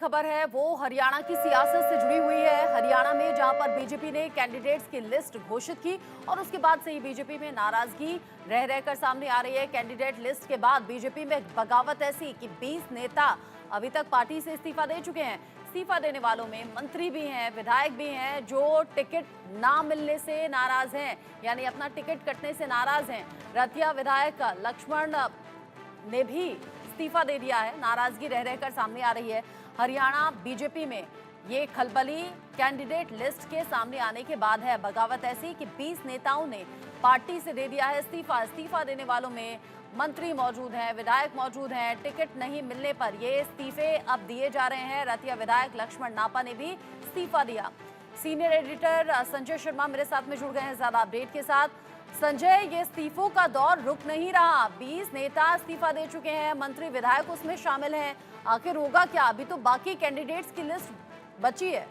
खबर है वो हरियाणा की सियासत से जुड़ी हुई है। हरियाणा में जहां पर बीजेपी ने कैंडिडेट्स की लिस्ट घोषित की और उसके बाद से ही बीजेपी में नाराजगी रह रहकर सामने आ रही है। कैंडिडेट लिस्ट के बाद बीजेपी में बगावत ऐसी कि 20 नेता अभी तक पार्टी से इस्तीफा दे चुके हैं। इस्तीफा देने वालों में मंत्री भी हैं, विधायक भी हैं जो टिकट ना मिलने से नाराज हैं, यानी अपना टिकट कटने से नाराज हैं। रतिया विधायक लक्ष्मण ने भी इस्तीफा दे दिया है। नाराजगी रह रहकर सामने आ रही है। हरियाणा बीजेपी में ये खलबली कैंडिडेट लिस्ट के सामने आने के बाद है। बगावत ऐसी कि 20 नेताओं ने पार्टी से दे दिया है इस्तीफा। इस्तीफा देने वालों में मंत्री मौजूद हैं, विधायक मौजूद हैं। टिकट नहीं मिलने पर ये इस्तीफे अब दिए जा रहे हैं। रतिया विधायक लक्ष्मण नापा ने भी इस्तीफा दिया। सीनियर एडिटर संजय शर्मा मेरे साथ में जुड़ गए हैं ज्यादा अपडेट के साथ। संजय, ये इस्तीफों का दौर रुक नहीं रहा। 20 नेता इस्तीफा दे चुके हैं, मंत्री विधायक उसमें शामिल हैं। आखिर होगा क्या? अभी तो बाकी कैंडिडेट्स की लिस्ट बची है।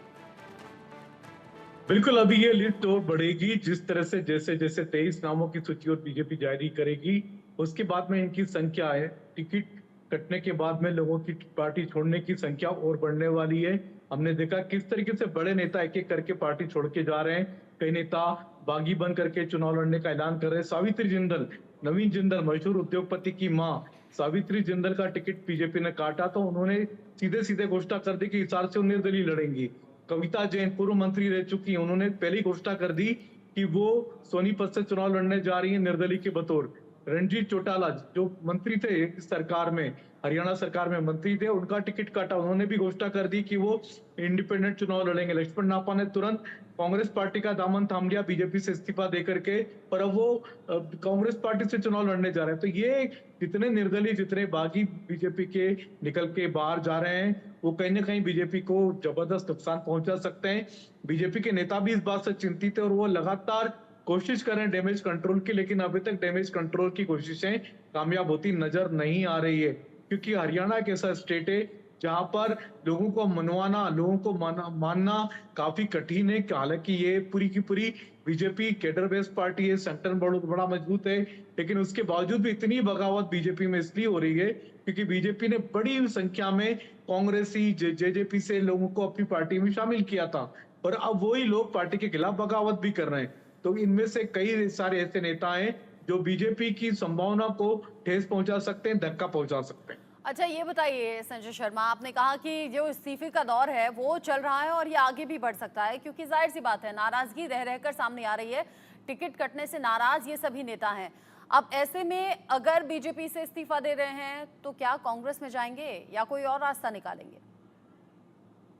बिल्कुल, अभी ये लिस्ट और बढ़ेगी। जिस तरह से जैसे जैसे 23 नामों की सूची और बीजेपी जारी करेगी, उसके बाद में इनकी संख्या है, टिकट कटने के बाद में लोगों की पार्टी छोड़ने की संख्या और बढ़ने वाली है। हमने देखा किस तरीके से बड़े नेता एक एक करके पार्टी छोड़ के जा रहे हैं। कई नेता बागी बन करके चुनाव लड़ने का ऐलान कर रहे हैं। सावित्री जिंदल, नवीन जिंदल, मशहूर उद्योगपति की मां सावित्री जिंदल का टिकट बीजेपी ने काटा तो उन्होंने सीधे सीधे घोषणा कर दी कि इस साल से वो निर्दलीय लड़ेंगी। कविता जैन पूर्व मंत्री रह चुकी हैं, उन्होंने पहली घोषणा कर दी कि वो सोनीपत से चुनाव लड़ने जा रही है निर्दलीय के बतौर। रणजीत चौटाला जो मंत्री थे इस सरकार में, हरियाणा सरकार में मंत्री थे, उनका टिकट काटा। उन्होंने भी घोषणा कर दी कि वो इंडिपेंडेंट चुनाव लड़ेंगे। लक्ष्मण नापा ने तुरंत कांग्रेस पार्टी का दामन थाम लिया बीजेपी से इस्तीफा देकर के, पर अब वो कांग्रेस पार्टी से चुनाव लड़ने जा रहे हैं। तो ये जितने निर्दलीय, जितने बागी बीजेपी के निकल के बाहर जा रहे हैं, वो कहीं ना कहीं बीजेपी को जबरदस्त नुकसान पहुंचा सकते हैं। बीजेपी के नेता भी इस बात से चिंतित है और वो लगातार कोशिश कर रहे हैं डैमेज कंट्रोल की, लेकिन अभी तक डैमेज कंट्रोल की कोशिशें कामयाब होती नजर नहीं आ रही है। क्योंकि हरियाणा एक ऐसा स्टेट है जहां पर लोगों को मनवाना, लोगों को मानना काफी कठिन है। हालांकि ये पूरी की पूरी बीजेपी कैडर बेस्ड पार्टी है, संगठन बहुत बड़ा मजबूत है, लेकिन उसके बावजूद भी इतनी बगावत बीजेपी में इसलिए हो रही है क्योंकि बीजेपी ने बड़ी संख्या में कांग्रेसी जेजेपी से लोगों को अपनी पार्टी में शामिल किया था, और अब वही लोग पार्टी के खिलाफ बगावत भी कर रहे हैं। तो इनमें से कई सारे ऐसे नेता हैं जो बीजेपी की संभावना को ठेस पहुंचा सकते हैं, धक्का पहुंचा सकते हैं। अच्छा, ये बताइए संजय शर्मा, आपने कहा कि जो इस्तीफे का दौर है वो चल रहा है और ये आगे भी बढ़ सकता है क्योंकि जाहिर सी बात है नाराजगी रह रहकर सामने आ रही है। टिकट कटने से नाराज ये सभी नेता हैं। अब ऐसे में अगर बीजेपी से इस्तीफा दे रहे हैं तो क्या कांग्रेस में जाएंगे या कोई और रास्ता निकालेंगे?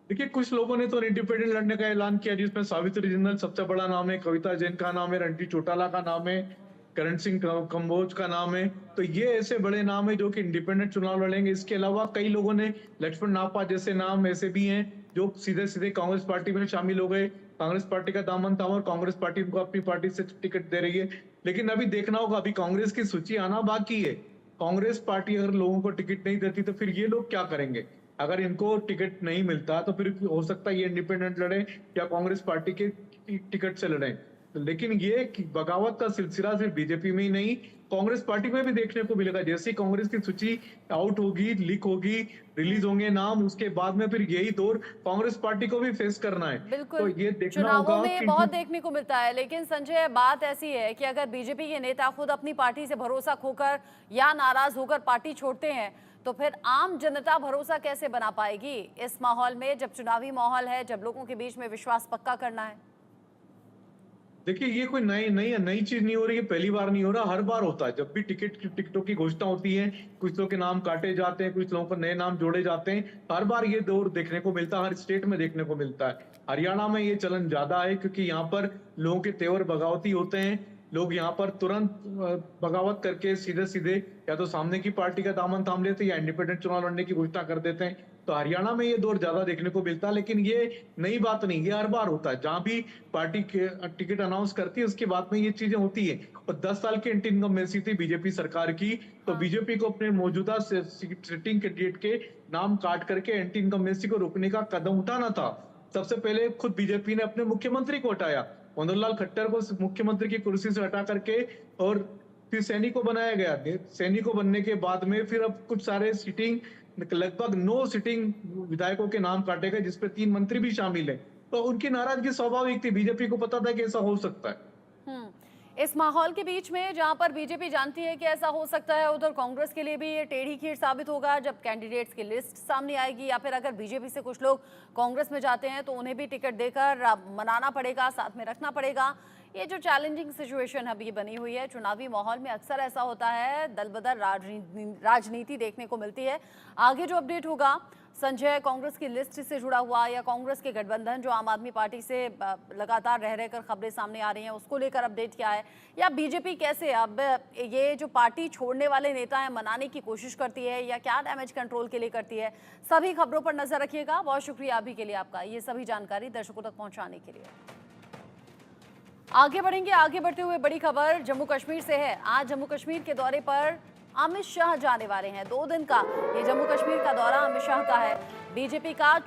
देखिए, कुछ लोगों ने तो इंडिपेंडेंट लड़ने का ऐलान किया, जिसमें सावित्री जिंदल सबसे बड़ा नाम है, कविता जैन का नाम है, रणजीत चौटाला का नाम है, करण सिंह कंबोज का नाम है। तो ये ऐसे बड़े नाम है जो कि इंडिपेंडेंट चुनाव लड़ेंगे। इसके अलावा कई लोगों ने, लक्ष्मण नापा जैसे नाम ऐसे भी हैं जो सीधे सीधे कांग्रेस पार्टी में शामिल हो गए। कांग्रेस पार्टी का दामन थामा और कांग्रेस पार्टी उनको अपनी पार्टी से टिकट दे रही है। लेकिन अभी देखना होगा, अभी कांग्रेस की सूची आना बाकी है। कांग्रेस पार्टी अगर लोगों को टिकट नहीं देती तो फिर ये लोग क्या करेंगे? अगर इनको टिकट नहीं मिलता तो फिर हो सकता है ये इंडिपेंडेंट लड़े या कांग्रेस पार्टी के टिकट से लड़े। लेकिन ये बगावत का सिलसिला सिर्फ बीजेपी में ही नहीं, कांग्रेस पार्टी में भी देखने को मिलेगा। जैसे कांग्रेस की सूची आउट होगी, लीक होगी, रिलीज होंगे नाम, उसके बाद में फिर यही दौर कांग्रेस पार्टी को भी फेस करना है। तो बिल्कुल, ये देखना चुनावों होगा में कि बहुत देखने को मिलता है। लेकिन संजय, बात ऐसी है कि अगर बीजेपी के नेता खुद अपनी पार्टी से भरोसा खोकर या नाराज होकर पार्टी छोड़ते हैं तो फिर आम जनता भरोसा कैसे बना पाएगी इस माहौल में, जब चुनावी माहौल है, जब लोगों के बीच में विश्वास पक्का करना है? देखिए, ये कोई नई नई नई चीज नहीं हो रही है, पहली बार नहीं हो रहा, हर बार होता है। जब भी टिकटों की घोषणा होती है, कुछ लोगों के नाम काटे जाते हैं, कुछ लोगों को नए नाम जोड़े जाते हैं। हर बार ये दौर देखने को मिलता है, हर स्टेट में देखने को मिलता है। हरियाणा में ये चलन ज्यादा है क्योंकि यहाँ पर लोगों के तेवर बगावती होते हैं। लोग यहाँ पर तुरंत बगावत करके सीधे सीधे या तो सामने की पार्टी का दामन थाम लेते हैं या इंडिपेंडेंट चुनाव लड़ने की घोषणा कर देते हैं। तो हरियाणा में ये दौर ज्यादा देखने को मिलता है, लेकिन ये नई बात नहीं, ये हर बार होता है। जहां भी पार्टी के टिकट अनाउंस करती है उसके बाद में ये चीजें होती है। और 10 साल की एंटी इनकम्बेंसी थी बीजेपी सरकार की, तो हाँ। बीजेपी को अपने मौजूदा सिटिंग कैंडिडेट के नाम काट करके एंटी इनकम्बेंसी को रोकने का कदम उठाना था। सबसे पहले खुद बीजेपी ने अपने मुख्यमंत्री को हटाया, मनोहर लाल खट्टर को मुख्यमंत्री की कुर्सी से हटा करके, और फिर सैनी को बनाया गया। सैनी को बनने के बाद में फिर अब कुछ सारे सिटिंग लगभग 9 सिटिंग विधायकों के नाम काटे गए, जिसपे 3 मंत्री भी शामिल हैं। तो उनकी नाराजगी स्वाभाविक थी, बीजेपी को पता था कि ऐसा हो सकता है। इस माहौल के बीच में जहां पर बीजेपी जानती है कि ऐसा हो सकता है, उधर कांग्रेस के लिए भी ये टेढ़ी खीर साबित होगा जब कैंडिडेट्स की लिस्ट सामने आएगी, या फिर अगर बीजेपी से कुछ लोग कांग्रेस में जाते हैं तो उन्हें भी टिकट देकर मनाना पड़ेगा, साथ में रखना पड़ेगा। ये जो चैलेंजिंग सिचुएशन अभी बनी हुई है, चुनावी माहौल में अक्सर ऐसा होता है, दल बदल राजनीति देखने को मिलती है। आगे जो अपडेट होगा, संजय कांग्रेस की लिस्ट से जुड़ा हुआ या कांग्रेस के गठबंधन जो आम आदमी पार्टी से लगातार रह रहकर खबरें सामने आ रही हैं, उसको लेकर अपडेट क्या है, या बीजेपी कैसे अब ये जो पार्टी छोड़ने वाले नेता हैं मनाने की कोशिश करती है, या क्या डैमेज कंट्रोल के लिए करती है, सभी खबरों पर नजर रखिएगा। बहुत शुक्रिया अभी के लिए आपका, ये सभी जानकारी दर्शकों तक पहुंचाने के लिए। आगे बढ़ेंगे, आगे बढ़ते हुए बड़ी खबर जम्मू कश्मीर से है। आज जम्मू कश्मीर के दौरे पर अमित शाह जाने वाले हैं। 2 दिन का ये जम्मू कश्मीर का दौरा अमित शाह का है। बीजेपी का